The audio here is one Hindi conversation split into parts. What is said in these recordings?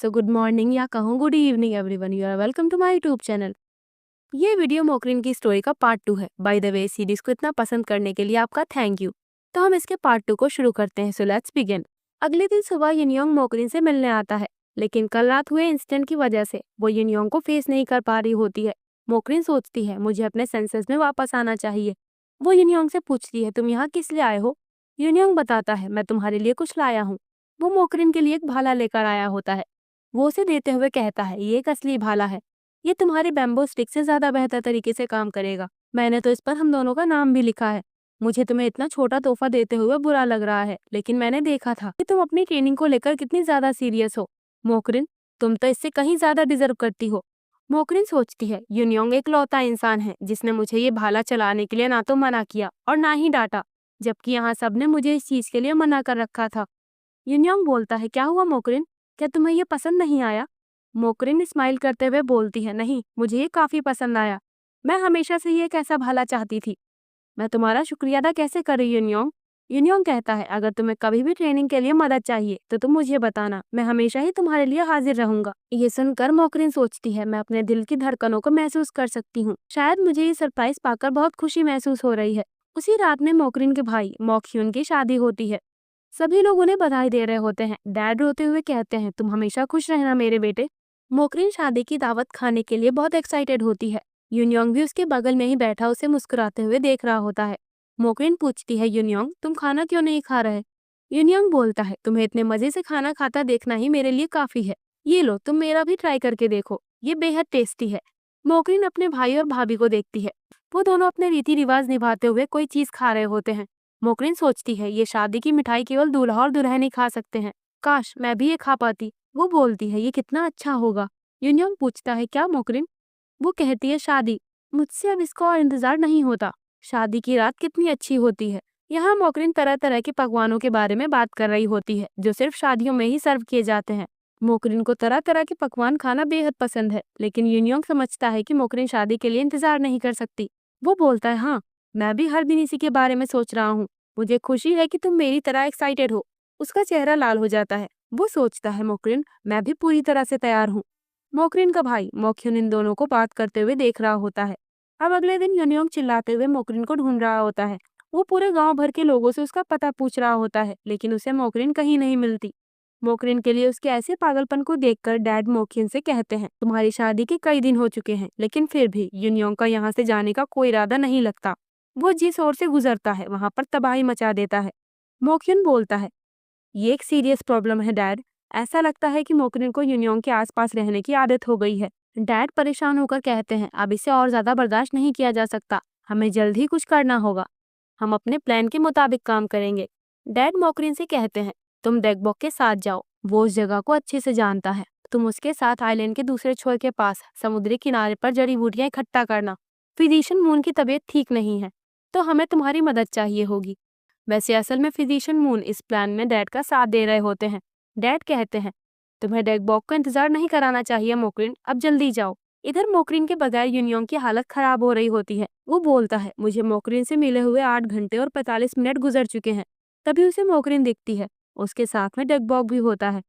सो गुड मॉर्निंग या कहूँ good evening everyone, you are welcome to my YouTube channel. ये वीडियो मोकरिन की स्टोरी का पार्ट 2 है। बाय द वे, सीरीज को इतना पसंद करने के लिए आपका थैंक यू। तो हम इसके पार्ट 2 को शुरू करते हैं। So let's begin. अगले दिन सुबह युनयोंग मोकरिन से मिलने आता है, लेकिन कल रात हुए इंसिडेंट की वजह से वो युनयोंग को फेस नहीं कर पा रही होती है। मोकरिन सोचती है मुझे अपने सेंसेस में वापस आना चाहिए। वो युनयोंग से पूछती है तुम यहाँ किस लिए आए हो। युनयोंग बताता है मैं तुम्हारे लिए कुछ लाया हूँ। वो मोकरिन के लिए एक भाला लेकर आया होता है। वो उसे देते हुए कहता है ये एक असली भाला है, ये तुम्हारी बैम्बो स्टिक से ज्यादा बेहतर तरीके से काम करेगा। मैंने तो इस पर हम दोनों का नाम भी लिखा है। मुझे तुम्हें इतना छोटा तोहफा देते हुए बुरा लग रहा है, लेकिन मैंने देखा था कि तुम अपनी ट्रेनिंग को लेकर कितनी ज्यादा सीरियस हो। मोकरिन, तुम तो इससे कहीं ज्यादा डिजर्व करती हो। मोकरिन सोचती है युनयोंग एक लौता इंसान है जिसने मुझे ये भाला चलाने के लिए ना तो मना किया और ना ही डांटा, जबकि यहाँ सबने मुझे इस चीज के लिए मना कर रखा था। युनयोंग बोलता है क्या हुआ मोकरिन, क्या तुम्हें ये पसंद नहीं आया। मोकरिन स्माइल करते हुए बोलती है नहीं, मुझे ये काफी पसंद आया। मैं हमेशा से ये एक ऐसा भाला चाहती थी। मैं तुम्हारा शुक्रिया अदा कैसे करूं युनयोंग। युनयोंग कहता है अगर तुम्हें कभी भी ट्रेनिंग के लिए मदद चाहिए तो तुम मुझे बताना, मैं हमेशा ही तुम्हारे लिए हाजिर रहूंगा। ये सुनकर मोकरिन सोचती है मैं अपने दिल की धड़कनों को महसूस कर सकती हूँ। शायद मुझे ये सरप्राइज पाकर बहुत खुशी महसूस हो रही है। उसी रात में मोकरिन के भाई मोकह्युन की शादी होती है। सभी लोग उन्हें बधाई दे रहे होते हैं। डैड रोते हुए कहते हैं तुम हमेशा खुश रहना मेरे बेटे। मोकरिन शादी की दावत खाने के लिए बहुत एक्साइटेड होती है। युनयोंग भी उसके बगल में ही बैठा उसे मुस्कुराते हुए देख रहा होता है। मोकरिन पूछती है युनयोंग तुम खाना क्यों नहीं खा रहे। युनयोंग बोलता है तुम्हें इतने मजे से खाना खाता देखना ही मेरे लिए काफी है। ये लो तुम मेरा भी ट्राई करके देखो, ये बेहद टेस्टी है। मोकरिन अपने भाई और भाभी को देखती है। वो दोनों अपने रीति रिवाज निभाते हुए कोई चीज खा रहे होते हैं। मोकरिन सोचती है ये शादी की मिठाई केवल दूल्हा और दुल्हन ही खा सकते हैं, काश मैं भी ये खा पाती। वो बोलती है ये कितना अच्छा होगा। युनयोंग पूछता है क्या मोकरिन। वो कहती है शादी, मुझसे अब इसका और इंतजार नहीं होता। शादी की रात कितनी अच्छी होती है। यहाँ मोकरिन तरह तरह के पकवानों के बारे में बात कर रही होती है जो सिर्फ शादियों में ही सर्व किए जाते हैं। मोकरिन को तरह तरह के पकवान खाना बेहद पसंद है, लेकिन युनयोंग समझता है कि मोकरिन शादी के लिए इंतजार नहीं कर सकती। वो बोलता है हाँ, मैं भी हर दिन इसी के बारे में सोच रहा हूँ। मुझे खुशी है कि तुम मेरी तरह एक्साइटेड हो। उसका चेहरा लाल हो जाता है। वो सोचता है मोकरिन मैं भी पूरी तरह से तैयार हूँ। मोकरिन का भाई मोकह्युन इन दोनों को बात करते हुए देख रहा होता है। अब अगले दिन युनयोंग चिल्लाते हुए मोकरिन को ढूंढ रहा होता है। वो पूरे गांव भर के लोगों से उसका पता पूछ रहा होता है, लेकिन उसे मोकरिन कहीं नहीं मिलती। मोकरिन के लिए उसके ऐसे पागलपन को देखकर डैड मोकह्युन से कहते हैं तुम्हारी शादी के कई दिन हो चुके हैं, लेकिन फिर भी युनयोंग का यहाँ से जाने का कोई इरादा नहीं लगता। वो जिस ओर से गुजरता है वहां पर तबाही मचा देता है। मोकह्युन बोलता है ये एक सीरियस प्रॉब्लम है डैड। ऐसा लगता है कि मोकरिन को युनयोंग के आसपास रहने की आदत हो गई है। डैड परेशान होकर कहते हैं अब इसे और ज्यादा बर्दाश्त नहीं किया जा सकता, हमें जल्द ही कुछ करना होगा। हम अपने प्लान के मुताबिक काम करेंगे। डैड मोकरिन से कहते हैं तुम डेगबॉक के साथ जाओ, वो उस जगह को अच्छे से जानता है। तुम उसके साथ आइलैंड के दूसरे छोर के पास समुद्री किनारे पर जड़ी बूटियां इकट्ठा करना। फिजिशियन मून की तबीयत ठीक नहीं है, तो हमें तुम्हारी मदद चाहिए होगी। वैसे असल में फिजिशियन मून इस प्लान में डैड का साथ दे रहे होते हैं। डैड कहते हैं तुम्हें डेगबॉक का इंतजार नहीं कराना चाहिए मोकरिन, अब जल्दी जाओ। इधर मोकरिन के बगैर युनयोंग की हालत खराब हो रही होती है। वो बोलता है मुझे मोकरिन से मिले हुए 8 घंटे और 45 मिनट गुजर चुके हैं। तभी उसे मोकरिन दिखती है, उसके साथ में डेगबॉक भी होता है।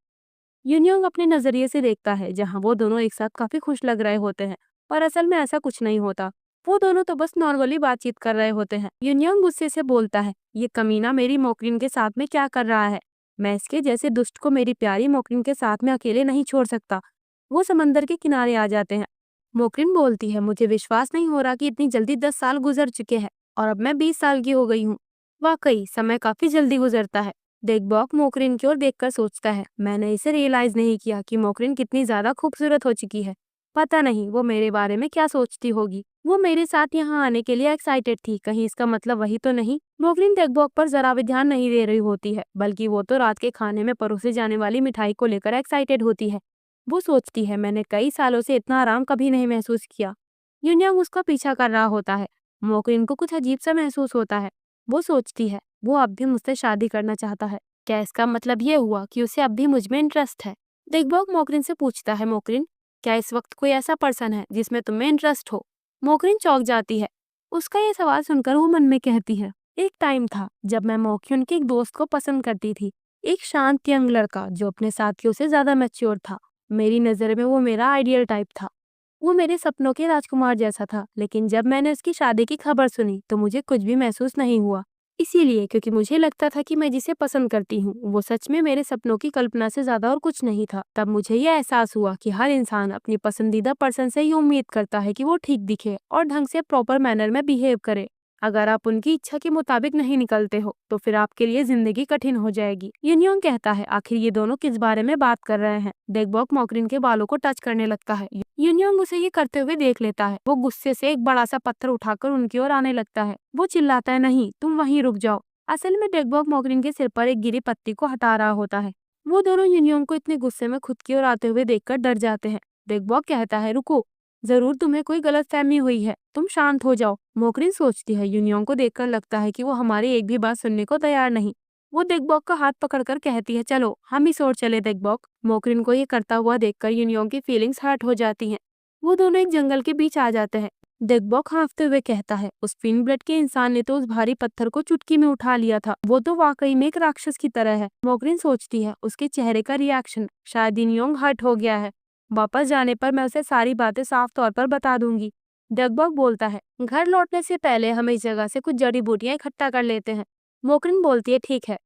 युनयोंग अपने नजरिए से देखता है जहाँ वो दोनों एक साथ काफी खुश लग रहे होते हैं, पर असल में ऐसा कुछ नहीं होता। वो दोनों तो बस नॉर्मली बातचीत कर रहे होते हैं। युनयोंग गुस्से से बोलता है ये कमीना मेरी मोकरिन के साथ में क्या कर रहा है। मैं इसके जैसे दुष्ट को मेरी प्यारी मोकरिन के साथ में अकेले नहीं छोड़ सकता। वो समंदर के किनारे आ जाते हैं। मोकरिन बोलती है मुझे विश्वास नहीं हो रहा कि इतनी जल्दी 10 साल गुजर चुके हैं और अब मैं 20 साल की हो गई हूँ। वाकई समय काफी जल्दी गुजरता है। डेगबॉक मोकरिन की ओर देखकर सोचता है मैंने इसे रियलाइज नहीं किया कि मोकरिन कितनी ज्यादा खूबसूरत हो चुकी है। पता नहीं वो मेरे बारे में क्या सोचती होगी। वो मेरे साथ यहाँ आने के लिए एक्साइटेड थी, कहीं इसका मतलब वही तो नहीं। मोकरिन डेगबॉक पर जरा भी ध्यान नहीं दे रही होती है, बल्कि वो तो रात के खाने में परोसे जाने वाली मिठाई को लेकर एक्साइटेड होती है। वो सोचती है मैंने कई सालों से इतना आराम कभी नहीं महसूस किया। युनयोंग उसका पीछा कर रहा होता है। मोकरिन को कुछ अजीब सा महसूस होता है। वो सोचती है वो अब भी मुझसे शादी करना चाहता है। क्या इसका मतलब ये हुआ कि उसे अब भी मुझ में इंटरेस्ट है। डेगबॉक मोकरिन से पूछता है मोकरिन, क्या इस वक्त कोई ऐसा पर्सन है जिसमें तुम्हें इंटरेस्ट हो। मोकरिन चौंक जाती है। उसका ये सवाल सुनकर वो मन में कहती है एक टाइम था जब मैं मोकह्युन के एक दोस्त को पसंद करती थी। एक शांत यंग लड़का जो अपने साथियों से ज्यादा मैच्योर था। मेरी नज़र में वो मेरा आइडियल टाइप था। वो मेरे सपनों के राजकुमार जैसा था, लेकिन जब मैंने उसकी शादी की खबर सुनी तो मुझे कुछ भी महसूस नहीं हुआ। इसीलिए क्योंकि मुझे लगता था कि मैं जिसे पसंद करती हूँ वो सच में मेरे सपनों की कल्पना से ज्यादा और कुछ नहीं था। तब मुझे यह एहसास हुआ कि हर इंसान अपनी पसंदीदा पर्सन से ही उम्मीद करता है कि वो ठीक दिखे और ढंग से प्रॉपर मैनर में बिहेव करे। अगर आप उनकी इच्छा के मुताबिक नहीं निकलते हो तो फिर आपके लिए जिंदगी कठिन हो जाएगी। यूनियोंग कहता है, आखिर ये दोनों किस बारे में बात कर रहे हैं? डेगबॉक मॉकरिन के बालों को टच करने लगता है। यूनियोंग उसे ये करते हुए देख लेता है। वो गुस्से से एक बड़ा सा पत्थर उठाकर उनकी ओर आने लगता है। वो चिल्लाता है, नहीं, तुम वहीं रुक जाओ। असल में डेगबॉक मॉकरिन के सिर पर एक गिरी पत्ती को हटा रहा होता है। वो दोनों यूनियोंग को इतने गुस्से में खुद की ओर आते हुए देखकर डर जाते हैं। डेगबॉक कहता है, रुको, जरूर तुम्हें कोई गलतफहमी हुई है, तुम शांत हो जाओ। मोकरिन सोचती है, यूनियोंग को देखकर लगता है कि वो हमारी एक भी बात सुनने को तैयार नहीं। वो डेगबॉक का हाथ पकड़कर कहती है, चलो हम इस ओर चले डेगबॉक। मोकरिन को ये करता हुआ देखकर यूनियोंग की फीलिंग्स हर्ट हो जाती हैं। वो दोनों एक जंगल के बीच आ जाते हैं। डेगबॉक हाँफते हुए कहता है, उस फिन ब्लड के इंसान ने तो उस भारी पत्थर को चुटकी में उठा लिया था। वो तो वाकई में एक राक्षस की तरह है। मोकरिन सोचती है, उसके चेहरे का रिएक्शन, शायद यूनियोंग हर्ट हो गया है। वापस जाने पर मैं उसे सारी बातें साफ तौर पर बता दूंगी। डगबग बोलता है, घर लौटने से पहले हम इस जगह से कुछ जड़ी बूटियां इकट्ठा कर लेते हैं। मोकरिन बोलती है, ठीक है।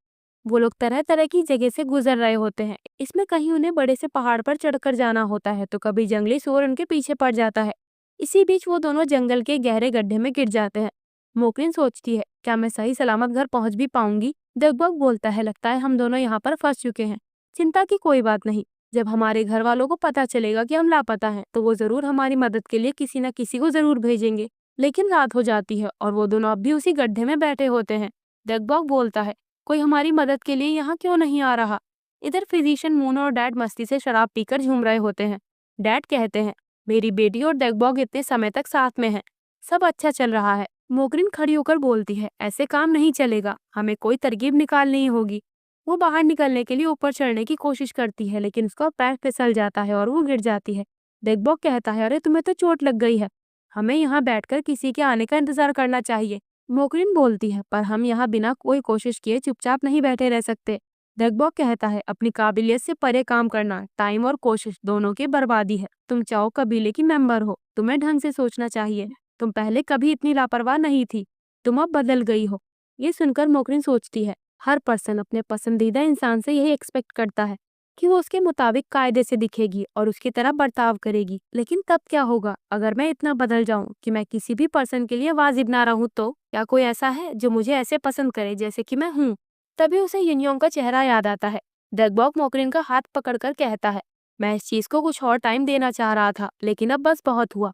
वो लोग तरह तरह की जगह से गुजर रहे होते हैं। इसमें कहीं उन्हें बड़े से पहाड़ पर चढ़कर जाना होता है तो कभी जंगली सूअर उनके पीछे पड़ जाता है। इसी बीच वो दोनों जंगल के गहरे गड्ढे में गिर जाते हैं। मोकरिन सोचती है, क्या मैं सही सलामत घर पहुंच भी पाऊंगी? डगबग बोलता है, लगता है हम दोनों यहाँ पर फंस चुके हैं। चिंता की कोई बात नहीं। जब हमारे घर वालों को पता चलेगा कि हम लापता हैं तो वो जरूर हमारी मदद के लिए किसी न किसी को जरूर भेजेंगे। लेकिन रात हो जाती है और वो दोनों अब भी उसी गड्ढे में बैठे होते हैं। डगबॉग बोलता है, कोई हमारी मदद के लिए यहाँ क्यों नहीं आ रहा? इधर फिजिशियन मून और डैड मस्ती से शराब पीकर झूम रहे होते हैं। डैड कहते हैं, मेरी बेटी और डगबॉग इतने समय तक साथ में हैं, सब अच्छा चल रहा है। मोकरिन खड़ी होकर बोलती है, ऐसे काम नहीं चलेगा, हमें कोई तरकीब निकालनी होगी। वो बाहर निकलने के लिए ऊपर चढ़ने की कोशिश करती है लेकिन उसका पैर फिसल जाता है और वो गिर जाती है। डेगबॉग कहता है, अरे तुम्हें तो चोट लग गई है, हमें यहाँ बैठकर किसी के आने का इंतजार करना चाहिए। मोकरिन बोलती है, पर हम यहाँ बिना कोई कोशिश किए चुपचाप नहीं बैठे रह सकते। डेगबॉग कहता है, अपनी काबिलियत से परे काम करना टाइम और कोशिश दोनों की बर्बादी है। तुम चाओ कबीले की मेंबर हो, तुम्हें ढंग से सोचना चाहिए। तुम पहले कभी इतनी लापरवाह नहीं थी, तुम अब बदल गई हो। ये सुनकर मोकरिन सोचती है, हर पर्सन अपने पसंदीदा इंसान से यही एक्सपेक्ट करता है कि वो उसके मुताबिक कायदे से दिखेगी और उसकी तरह बर्ताव करेगी। लेकिन तब क्या होगा अगर मैं इतना बदल जाऊं कि मैं किसी भी पर्सन के लिए वाजिब ना रहूं? तो क्या कोई ऐसा है जो मुझे ऐसे पसंद करे जैसे कि मैं हूँ? तभी उसे यूनियोंग का चेहरा याद आता है। डगबॉग मोकरिन का हाथ पकड़कर कहता है, मैं इस चीज को कुछ और टाइम देना चाह रहा था लेकिन अब बस बहुत हुआ।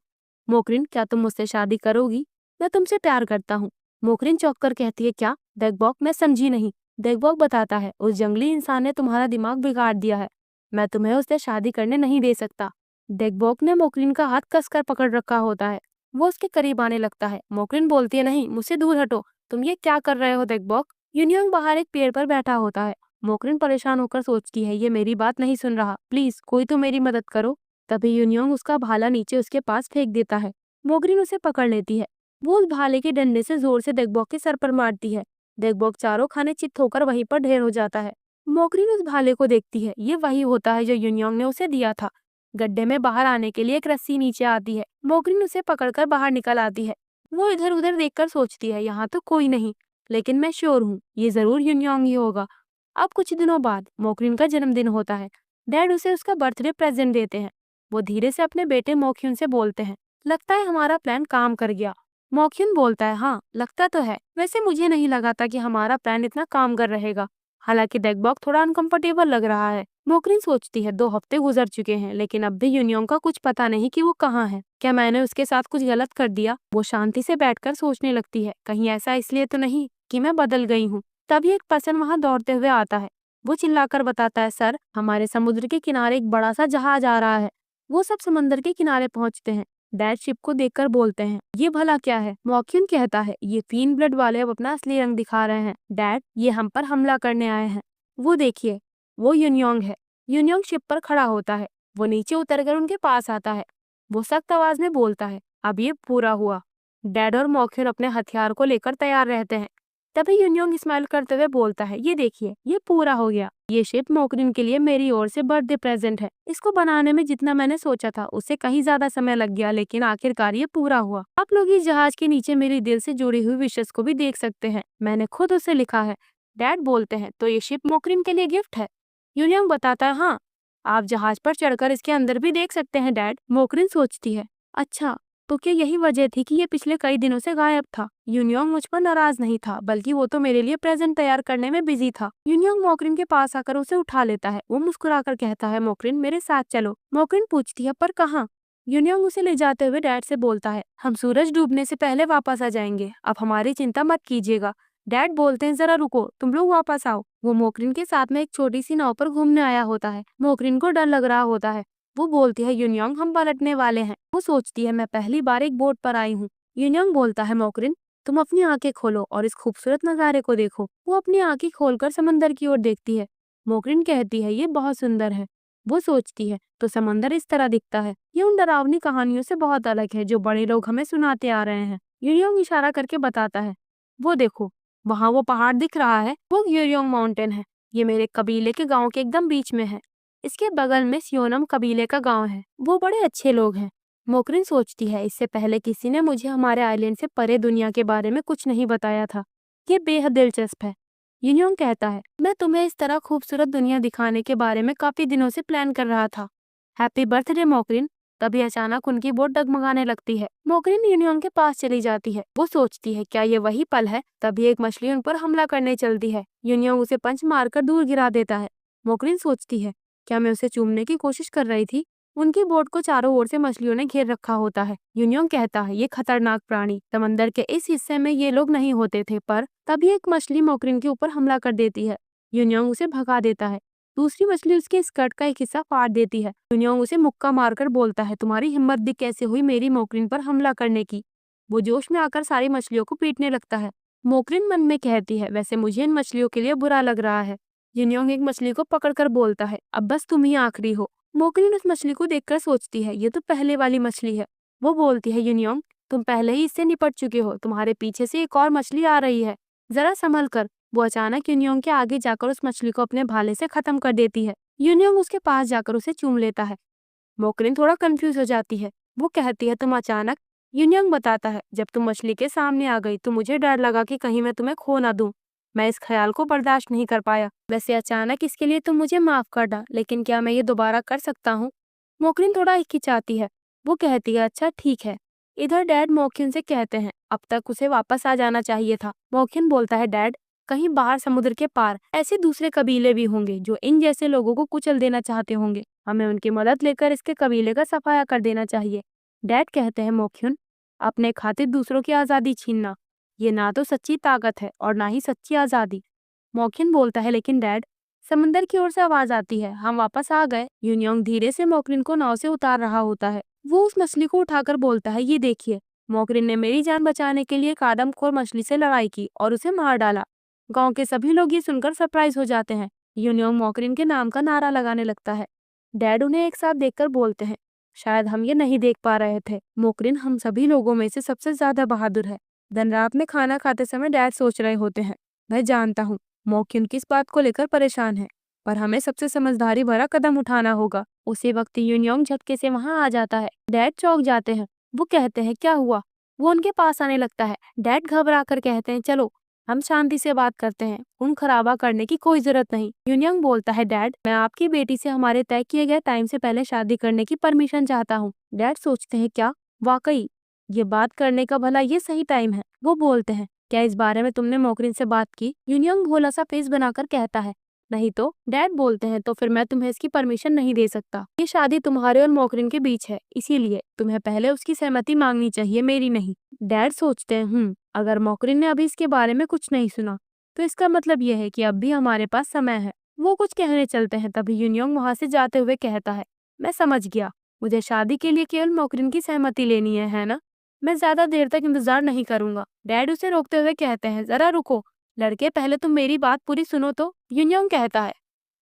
मोकरिन, क्या तुम मुझसे शादी करोगी? मैं तुमसे प्यार करता हूँ। मोकरिन चौंक कर कहती है, क्या? डगबॉग, मैं समझी नहीं। डेगबॉग बताता है, उस जंगली इंसान ने तुम्हारा दिमाग बिगाड़ दिया है, मैं तुम्हें उससे शादी करने नहीं दे सकता। डेगबॉग ने मोकरिन का हाथ कसकर पकड़ रखा होता है। वो उसके करीब आने लगता है। मोकरिन बोलती है, नहीं, मुझसे दूर हटो, तुम ये क्या कर रहे हो डेगबॉग? यूनियोंग बाहर एक पेड़ पर बैठा होता है। मोकरिन परेशान होकर सोचती है, ये मेरी बात नहीं सुन रहा, प्लीज कोई तो मेरी मदद करो। तभी यूनियोंग उसका भाला नीचे उसके पास फेंक देता है। मोकरिन उसे पकड़ लेती है। वो उस भाले के डंडे से जोर से डेगबॉग के सर पर मारती है। डेगबॉग चारों खाने चित होकर वहीं पर ढेर हो जाता है। मोकरिन उस भाले को देखती है। ये वही होता है जो यूनियोंग ने उसे दिया था। गड्ढे में बाहर आने के लिए एक रस्सी नीचे आती है। मोकरिन उसे पकड़कर बाहर निकल आती है। वो इधर उधर देखकर सोचती है, यहाँ तो कोई नहीं, लेकिन मैं श्योर हूँ ये जरूर यूनियोंग ही होगा। अब कुछ दिनों बाद मोकरिन का जन्मदिन होता है। डैड उसे उसका बर्थडे प्रेजेंट देते हैं। वो धीरे से अपने बेटे मोक्युन से बोलते हैं, लगता है हमारा प्लान काम कर गया। मोक्युन बोलता है, हाँ, लगता तो है, वैसे मुझे नहीं लगा था कि हमारा प्लान इतना कामगर रहेगा। हालांकि डेगबॉग थोड़ा अनकंफर्टेबल लग रहा है। मोकरिन सोचती है, 2 हफ्ते गुजर चुके हैं लेकिन अब भी यूनियोंग का कुछ पता नहीं कि वो कहाँ है। क्या मैंने उसके साथ कुछ गलत कर दिया? वो शांति से बैठकर सोचने लगती है, कहीं ऐसा इसलिए तो नहीं कि मैं बदल गई हूँ। तभी एक पर्सन वहां दौड़ते हुए आता है। वो चिल्लाकर बताता है, सर, हमारे समुद्र के किनारे एक बड़ा सा जहाज आ रहा है। वो सब समंदर के किनारे पहुंचते हैं। डैड शिप को देखकर बोलते हैं, ये भला क्या है? मॉक्यून कहता है, ये फिन ब्लड वाले अब अपना असली रंग दिखा रहे हैं। डैड, ये हम पर हमला करने आए हैं। वो देखिए, वो यूनियोंग है। यूनियोंग शिप पर खड़ा होता है। वो नीचे उतरकर उनके पास आता है। वो सख्त आवाज में बोलता है, अब ये पूरा हुआ। डैड और मॉक्यून अपने हथियार को लेकर तैयार रहते हैं। तभी यूनयोंग स्माइल करते हुए बोलता है, ये देखिए, ये पूरा हो गया। ये शिप मोकरिन के लिए मेरी ओर से बर्थडे प्रेजेंट है। इसको बनाने में जितना मैंने सोचा था उससे कहीं ज्यादा समय लग गया, लेकिन आखिरकार ये पूरा हुआ। आप लोग इस जहाज के नीचे मेरी दिल से जुड़ी हुई विशेष को भी देख सकते हैं, मैंने खुद उसे लिखा है। डैड बोलते हैं, तो ये शिप मोकरिन के लिए गिफ्ट है? यूनयोंग बताता है, हाँ, आप जहाज पर चढ़कर इसके अंदर भी देख सकते हैं डैड। मोकरिन सोचती है, अच्छा, तो क्या यही वजह थी कि ये पिछले कई दिनों से गायब था? यूनयोंग मुझ पर नाराज नहीं था, बल्कि वो तो मेरे लिए प्रेजेंट तैयार करने में बिजी था। यूनयोंग मोकरिन के पास आकर उसे उठा लेता है। वो मुस्कुराकर कहता है, मोकरिन, मेरे साथ चलो। मोकरिन पूछती है, पर कहाँ? यूनयोंग उसे ले जाते हुए डैड से बोलता है, हम सूरज डूबने से पहले वापस आ जाएंगे, अब हमारी चिंता मत कीजिएगा। डैड बोलते हैं, जरा रुको, तुम लोग वापस आओ। वो मोकरिन के साथ में एक छोटी सी नाव पर घूमने आया होता है। मोकरिन को डर लग रहा होता है। वो बोलती है, यूनयोंग, हम पलटने वाले हैं। वो सोचती है, मैं पहली बार एक बोट पर आई हूँ। यूनयोंग बोलता है, मोकरिन, तुम अपनी आंखें खोलो और इस खूबसूरत नजारे को देखो। वो अपनी आंखें खोलकर समंदर की ओर देखती है। मोकरिन कहती है, ये बहुत सुंदर है। वो सोचती है, तो समंदर इस तरह दिखता है। ये उन डरावनी कहानियों से बहुत अलग है जो बड़े लोग हमें सुनाते आ रहे हैं। यूनयोंग इशारा करके बताता है, वो देखो, वहाँ वो पहाड़ दिख रहा है, वो यूनयोंग माउंटेन है। ये मेरे कबीले के गांव के एकदम बीच में है। इसके बगल में सियोनम कबीले का गांव है। वो बड़े अच्छे लोग हैं। मोकरिन सोचती है, इससे पहले किसी ने मुझे हमारे आइलैंड से परे दुनिया के बारे में कुछ नहीं बताया था। ये बेहद दिलचस्प है। यूनयोंग कहता है, मैं तुम्हें इस तरह खूबसूरत दुनिया दिखाने के बारे में काफी दिनों से प्लान कर रहा था। हैप्पी बर्थडे मोकरिन। तभी अचानक उनकी बोट डगमगाने लगती है। मोकरिन यूनियन के पास चली जाती है। वो सोचती है, क्या ये वही पल है? तभी एक मछली उन पर हमला करने चलती है। यूनियन उसे पंच मारकर दूर गिरा देता है। मोकरिन सोचती है, क्या मैं उसे चूमने की कोशिश कर रही थी? उनकी बोट को चारों ओर से मछलियों ने घेर रखा होता है। यूनियन कहता है, ये खतरनाक प्राणी, समंदर के इस हिस्से में ये लोग नहीं होते थे। पर तभी एक मछली मोकरिन के ऊपर हमला कर देती है। यूनियन उसे भगा देता है। दूसरी मछली उसके स्कर्ट का एक हिस्सा फाड़ देती है। यूनियन उसे मुक्का मारकर बोलता है, तुम्हारी हिम्मत भी कैसे हुई मेरी मोकरिन पर हमला करने की? वो जोश में आकर सारी मछलियों को पीटने लगता है। मोकरिन मन में कहती है, वैसे मुझे इन मछलियों के लिए बुरा लग रहा है। यूनियन एक मछली को पकड़कर बोलता है, अब बस तुम ही आखिरी हो। मोकरिन उस मछली को देखकर सोचती है, ये तो पहले वाली मछली है। वो बोलती है, यूनियन, तुम पहले ही इससे निपट चुके हो, तुम्हारे पीछे से एक और मछली आ रही है, जरा संभल कर। वो अचानक यूनियन के आगे जाकर उस मछली को अपने भाले से खत्म कर देती है। यूनियन उसके पास जाकर उसे चूम लेता है। मोकरिन थोड़ा कंफ्यूज हो जाती है। वो कहती है, तुम अचानक? यूनियन बताता है, जब तुम मछली के सामने आ गई तो मुझे डर लगा कि कहीं मैं तुम्हें खो ना दूं। मैं इस ख्याल को बर्दाश्त नहीं कर पाया। वैसे अचानक इसके लिए तुम मुझे माफ करना, लेकिन क्या मैं ये दोबारा कर सकता हूँ? मोकरिन थोड़ा हिचकिचाती है। वो कहती है, अच्छा ठीक है। इधर डैड मोकरिन से कहते हैं, अब तक उसे वापस आ जाना चाहिए था। मोकरिन बोलता है, डैड, कहीं बाहर समुद्र के पार ऐसे दूसरे कबीले भी होंगे जो इन जैसे लोगों को कुचल देना चाहते होंगे। हमें उनकी मदद लेकर इसके कबीले का सफाया कर देना चाहिए। डैड कहते हैं, मोकरिन, अपने खातिर दूसरों की आज़ादी छीनना, ये ना तो सच्ची ताकत है और ना ही सच्ची आज़ादी। मोकरिन बोलता है, लेकिन डैड, समंदर की ओर से आवाज आती है, हम वापस आ गए। यूनियन धीरे से मोकरिन को नाव से उतार रहा होता है। वो उस मछली को उठाकर बोलता है, ये देखिए, मोकरिन ने मेरी जान बचाने के लिए एक आदमखोर मछली से लड़ाई की और उसे मार डाला। गांव के सभी लोग ये सुनकर सरप्राइज हो जाते हैं। यूनियन मोकरिन के नाम का नारा लगाने लगता है। डैड उन्हें एक साथ देखकर बोलते हैं, शायद हम ये नहीं देख पा रहे थे, मोकरिन हम सभी लोगों में से सबसे ज्यादा बहादुर है। दिन रात में खाना खाते समय डैड सोच रहे होते हैं, मैं जानता हूँ मोकरिन किस बात को लेकर परेशान है, पर हमें सबसे समझदारी भरा कदम उठाना होगा। उसी वक्त यूनियन झटके से वहां आ जाता है। डैड चौंक जाते हैं। वो कहते हैं, क्या हुआ? वो उनके पास आने लगता है। डैड घबरा कर कहते हैं, चलो हम शांति से बात करते हैं, खून खराबा करने की कोई जरूरत नहीं। यूनियन बोलता है, डैड, मैं आपकी बेटी से हमारे तय किए गए टाइम से पहले शादी करने की परमिशन चाहता हूँ। डैड सोचते हैं, क्या वाकई ये बात करने का भला ये सही टाइम है? वो बोलते हैं, क्या इस बारे में तुमने मोकरिन से बात की? यूनियन भोला सा फेस बनाकर कहता है, नहीं तो। डैड बोलते हैं, तो फिर मैं तुम्हें इसकी परमिशन नहीं दे सकता। ये शादी तुम्हारे और मोकरिन के बीच है, इसीलिए तुम्हें पहले उसकी सहमति मांगनी चाहिए, मेरी नहीं। डैड सोचते हैं, अगर मोकरिन ने अभी इसके बारे में कुछ नहीं सुना तो इसका मतलब यह है कि अब भी हमारे पास समय है। वो कुछ कहने चलते हैं, तभी यूनियन वहां से जाते हुए कहता है, मैं समझ गया, मुझे शादी के लिए केवल मोकरिन की सहमति लेनी है ना? मैं ज्यादा देर तक इंतजार नहीं करूंगा। डैड उसे रोकते हुए कहते हैं, जरा रुको लड़के, पहले तुम मेरी बात पूरी सुनो तो। यूनियन कहता है,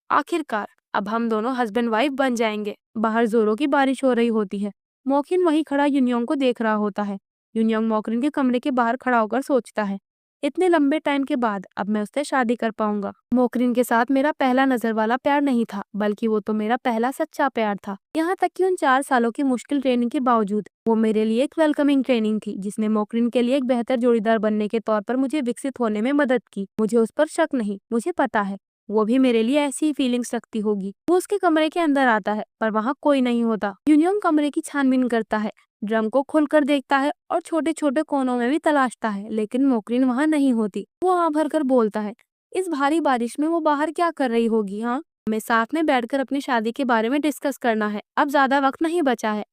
आखिरकार अब हम दोनों हस्बैंड वाइफ बन जाएंगे। बाहर जोरों की बारिश हो रही होती है। मोकरिन वहीं खड़ा यूनियन को देख रहा होता है। यूनियन मोकरिन के कमरे के बाहर खड़ा होकर सोचता है, इतने लंबे टाइम के बाद अब मैं उससे शादी कर पाऊंगा। मोकरिन के साथ मेरा पहला नजर वाला प्यार नहीं था, बल्कि वो तो मेरा पहला सच्चा प्यार था। यहाँ तक कि उन 4 सालों की मुश्किल ट्रेनिंग के बावजूद वो मेरे लिए एक वेलकमिंग ट्रेनिंग थी, जिसने मोकरिन के लिए एक बेहतर जोड़ीदार बनने के तौर पर मुझे विकसित होने में मदद की। मुझे उस पर शक नहीं, मुझे पता है वो भी मेरे लिए ऐसी ही फीलिंग्स रखती होगी। वो उसके कमरे के अंदर आता है, पर वहाँ कोई नहीं होता। यूनियन कमरे की छानबीन करता है, ड्रम को खोलकर देखता है और छोटे छोटे कोनों में भी तलाशता है, लेकिन मोकरिन वहाँ नहीं होती। वो आँ भर कर बोलता है, इस भारी बारिश में वो बाहर क्या कर रही होगी? हाँ, हमें साथ में बैठकर अपनी शादी के बारे में डिस्कस करना है, अब ज्यादा वक्त नहीं बचा है।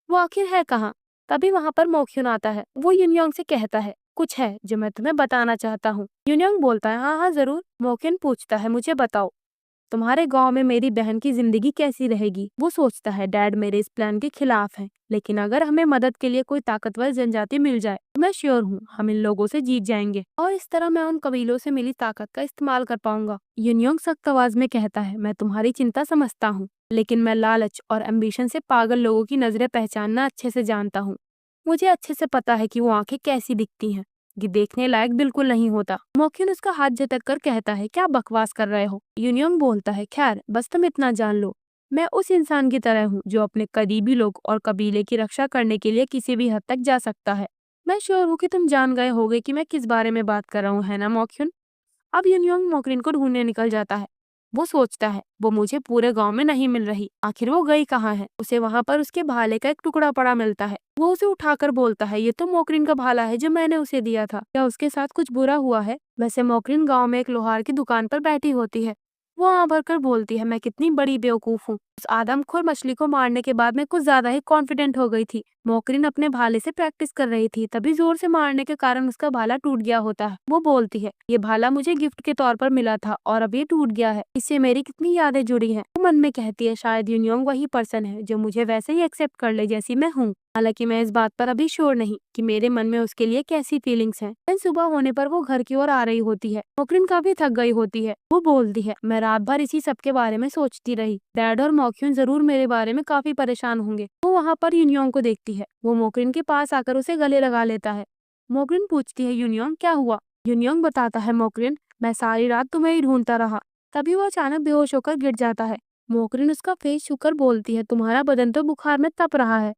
वो आखिर है कहाँ? तभी वहाँ पर मोक्युन आता है। वो यूनियोंग से कहता है, कुछ है जो मैं तुम्हें बताना चाहता हूँ। यूनियोंग बोलता है, हाँ हाँ जरूर। मोक्युन पूछता है, मुझे बताओ तुम्हारे गांव में मेरी बहन की जिंदगी कैसी रहेगी? वो सोचता है, डैड मेरे इस प्लान के खिलाफ है, लेकिन अगर हमें मदद के लिए कोई ताकतवर जनजाति मिल जाए तो मैं श्योर हूँ हम इन लोगों से जीत जाएंगे और इस तरह मैं उन कबीलों से मिली ताकत का इस्तेमाल कर पाऊंगा। यूनियोंग सख्त आवाज में कहता है, मैं तुम्हारी चिंता समझता हूँ, लेकिन मैं लालच और एम्बिशन से पागल लोगों की नजरें पहचानना अच्छे से जानता हूँ। मुझे अच्छे से पता है कि वो आंखें कैसी दिखती हैं। ये देखने लायक बिल्कुल नहीं होता। मोक्युन उसका हाथ झटक कर कहता है, क्या बकवास कर रहे हो? यूनियोंग बोलता है, खैर बस तुम इतना जान लो, मैं उस इंसान की तरह हूँ जो अपने करीबी लोग और कबीले की रक्षा करने के लिए किसी भी हद तक जा सकता है। मैं श्योर हूँ कि तुम जान गए होगे कि मैं किस बारे में बात कर रहा हूँ, है ना मोक्युन? अब यूनियोंग मोकरिन को ढूंढने निकल जाता है। वो सोचता है, वो मुझे पूरे गांव में नहीं मिल रही, आखिर वो गई कहाँ है? उसे वहां पर उसके भाले का एक टुकड़ा पड़ा मिलता है। वो उसे उठाकर बोलता है, ये तो मोकरिन का भाला है जो मैंने उसे दिया था। क्या उसके साथ कुछ बुरा हुआ है? वैसे मोकरिन गांव में एक लोहार की दुकान पर बैठी होती है। वो आं भरकर बोलती है, मैं कितनी बड़ी बेवकूफ हूँ। उस आदमखोर मछली को मारने के बाद मैं कुछ ज्यादा ही कॉन्फिडेंट हो गई थी। मोकरिन अपने भाले से प्रैक्टिस कर रही थी, तभी जोर से मारने के कारण उसका भाला टूट गया होता है। वो बोलती है, ये भाला मुझे गिफ्ट के तौर पर मिला था और अब ये टूट गया है, इससे मेरी कितनी यादें जुड़ी हैं। वो मन में कहती है, शायद यूनियोंग वही पर्सन है जो मुझे वैसे ही एक्सेप्ट कर ले जैसी मैं हूँ। हालांकि मैं इस बात पर अभी श्योर नहीं कि मेरे मन में उसके लिए कैसी फीलिंग्स हैं। दिन सुबह होने पर वो घर की ओर आ रही होती है। मोकरिन काफी थक गई होती है। वो बोलती है, मैं रात भर इसी सब के बारे में सोचती रही। डैड और मोक्युन जरूर मेरे बारे में काफी परेशान होंगे। वो वहाँ पर यूनियोंग को देखती है। वो मोकरिन के पास आकर उसे गले लगा लेता है। मोकरिन पूछती है, यूनियोंग क्या हुआ? यूनियोंग बताता है, मोकरिन मैं सारी रात तुम्हें ही ढूंढता रहा। तभी वो अचानक बेहोश होकर गिर जाता है। मोकरिन उसका फेस छूकर बोलती है, तुम्हारा बदन तो बुखार में तप रहा है।